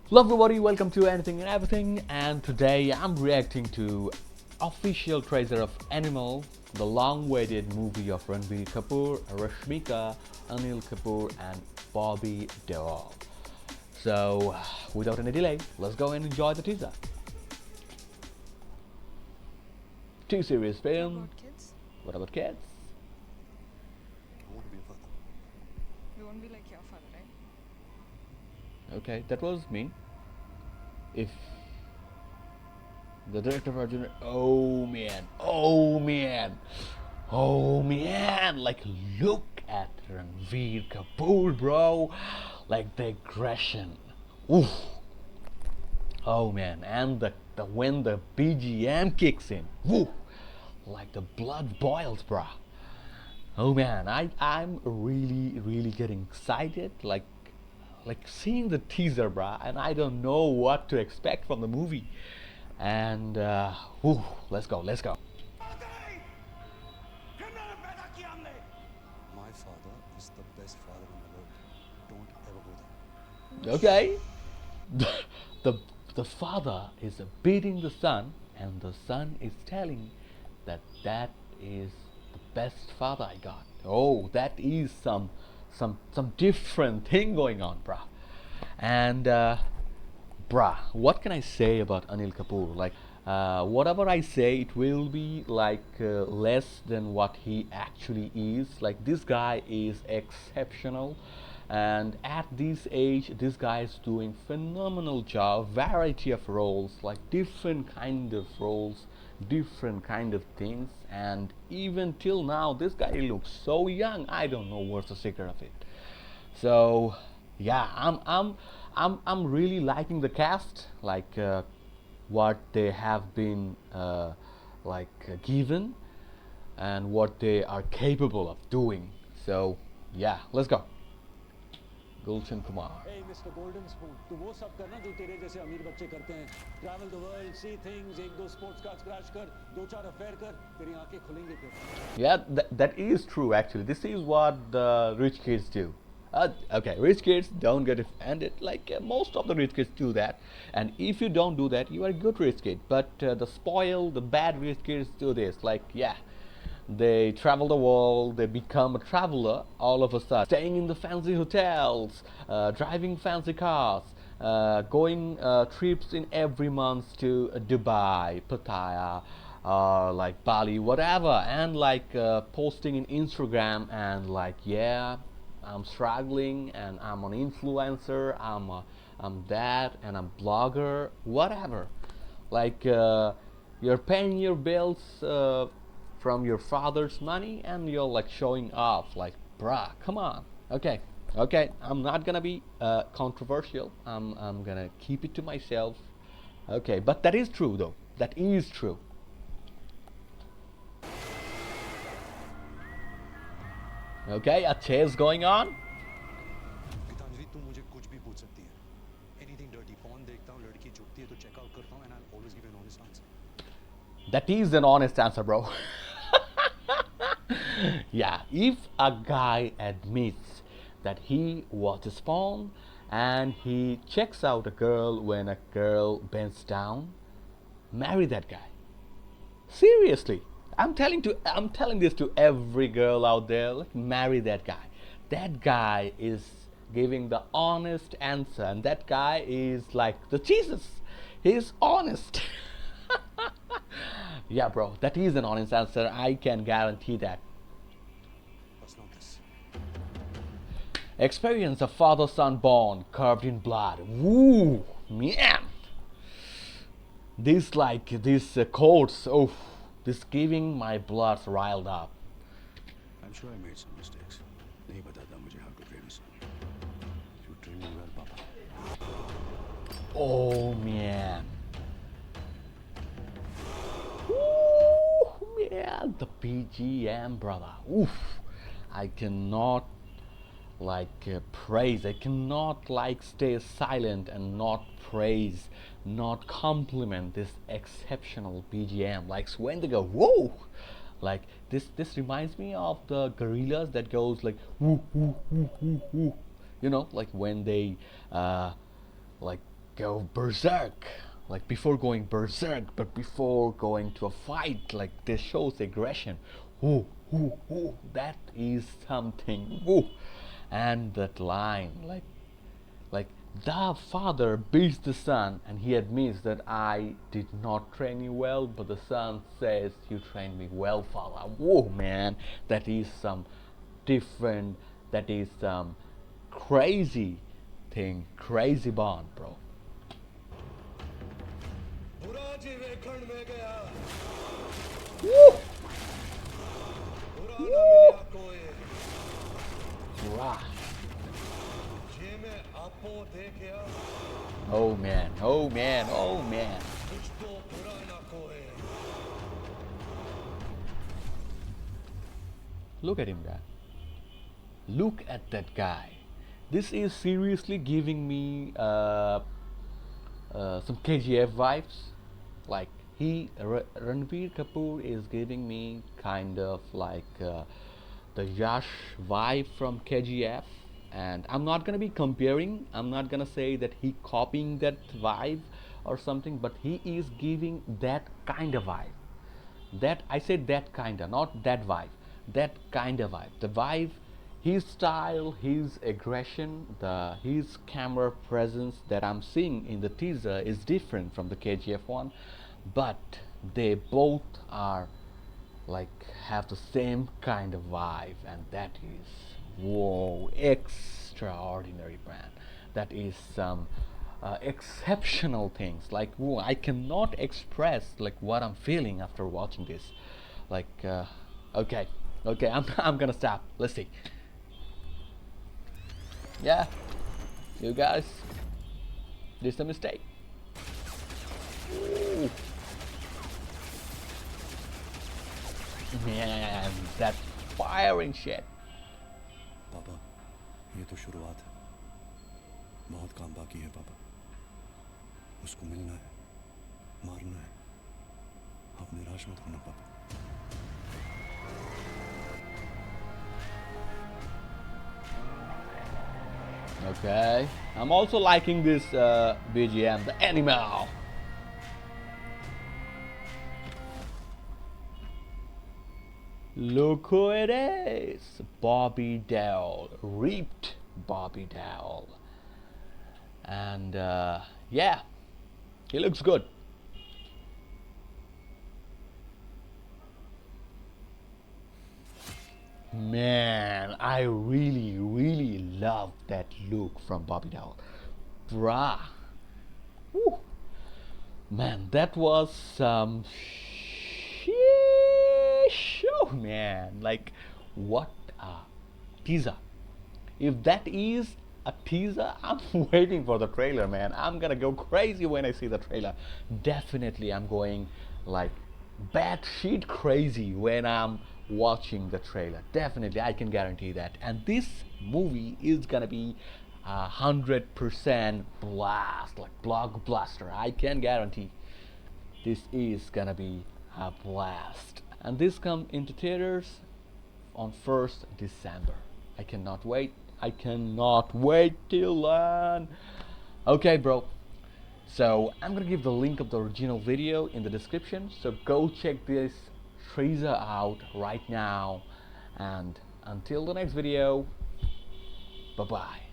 Hello everybody, welcome to Anything and Everything, and today I'm reacting to official trailer of Animal, the long-awaited movie of Ranbir Kapoor, Rashmika, Anil Kapoor and Bobby Deol. So, without any delay, let's go and enjoy the teaser. Too serious film. About kids? What about kids? I want to be a father. We won't be like your father, right? Okay, that was me. If the director of Arjun, oh man, like look at Ranveer Kapoor, bro, like the aggression, oof, oh man, and the when the BGM kicks in, woo, like the blood boils, bro. Oh man, I'm really getting excited, like seeing the teaser, brah, and I don't know what to expect from the movie. And whew, let's go. My father is the best father in the world. Don't ever go there. Okay, the the father is beating the son, and the son is telling that is the best father I got. Oh, that is some different thing going on, brah. And bruh, what can I say about Anil Kapoor? Like, whatever I say, it will be like less than what he actually is. Like, this guy is exceptional, and at this age, this guy is doing phenomenal job. Variety of roles, like different kind of roles, different kind of things, and even till now, this guy looks so young. I don't know what's the secret of it. So yeah, I'm really liking the cast, like what they have been given and what they are capable of doing. So yeah, let's go. Gulshan Kumar. Hey Mr. Golden Spoon, तू वो सब करना जो तेरे जैसे अमीर बच्चे करते हैं. Travel the world, see things, एक दो sports cars crash कर, दो चार affair कर, तेरी आंखें खुलेंगी फिर. Yeah, that is true actually. This is what the rich kids do. Okay, rich kids don't get offended. Like most of the rich kids do that, and if you don't do that, you are a good rich kid. But the spoiled, the bad rich kids do this. Like yeah, they travel the world, they become a traveler all of a sudden, staying in the fancy hotels, driving fancy cars, going trips in every month to Dubai, Pattaya, like Bali, whatever, and like posting in Instagram and like, yeah, I'm struggling and I'm an influencer, I'm that and I'm blogger, whatever. Like you're paying your bills from your father's money and you're like showing off, like, bruh, come on. Okay, I'm not gonna be controversial. I'm gonna keep it to myself. Okay, but that is true though. That is true. Okay, a chase going on. Geetanjali तू मुझे कुछ भी पूछ सकती है. Anything dirty. Porn देखता हूँ, लड़की झुकती है तो check out करता हूँ and I'll always give you an honest answer. That is an honest answer, bro. Yeah, if a guy admits that he watches porn and he checks out a girl when a girl bends down, marry that guy. Seriously, I'm telling this to every girl out there. Like, marry that guy. That guy is giving the honest answer, and that guy is like the Jesus. He's honest. Yeah, bro, that is an honest answer. I can guarantee that. What's not this? Experience a father-son bond carved in blood. Woo, man. These quotes, oh, this giving my blood riled up. I'm sure I made some mistakes. नहीं बताता मुझे how to train a son. You train me well, Papa. Oh man. Ooh, man, the BGM, brother. Oof. I cannot praise. I cannot like stay silent and not praise, not compliment this exceptional BGM. Like when they go, whoa, like this reminds me of the gorillas that goes like woo woo woo woo woo. You know, like when they like go berserk, like before going berserk, but before going to a fight, like this shows aggression. Ooh, ooh, ooh, that is something. Ooh. And that line, like the father beats the son and he admits that I did not train you well, but the son says you trained me well, father. Whoa, man, that is some different, that is some crazy thing, crazy bond, bro. Woo! Woo! Rah. Oh man, oh man, oh man. Look at him, guy. Look at that guy. This is seriously giving me some KGF vibes. Like Ranbir Kapoor is giving me kind of like the Yash vibe from KGF. And I'm not gonna be comparing. I'm not gonna say that he copying that vibe or something, but he is giving that kind of vibe. That I said that kinda, not that vibe. That kind of vibe. The vibe, his style, his aggression, his camera presence that I'm seeing in the teaser is different from the KGF one, but they both are like have the same kind of vibe, and that is whoa, extraordinary, brand. That is some exceptional things. Like whoa, I cannot express like what I'm feeling after watching this. Like okay, okay, I'm gonna stop. Let's see. Yeah, you guys, this is a mistake. Ooh. Man, that firing shit. पापा ये तो शुरुआत है बहुत काम बाकी है पापा उसको मिलना है मारना है आप निराश मत होना पापा Okay, I'm also liking this BGM, the animal. Look who it is, Bobby Dell, ripped Bobby Dell. And yeah, he looks good. Man, I really love that look from Bobby Dell. Bruh. Woo. Man, that was some show, man. Like, what a teaser. If that is a teaser, I'm waiting for the trailer, man. I'm gonna go crazy when I see the trailer. Definitely, I'm going like batshit crazy when I'm watching the trailer. Definitely, I can guarantee that. And this movie is gonna be 100% blast, like blockbuster. I can guarantee this is gonna be a blast. And this comes into theaters on 1st December. I cannot wait. I cannot wait till then. Okay, bro. So I'm gonna give the link of the original video in the description. So go check this teaser out right now. And until the next video, bye bye.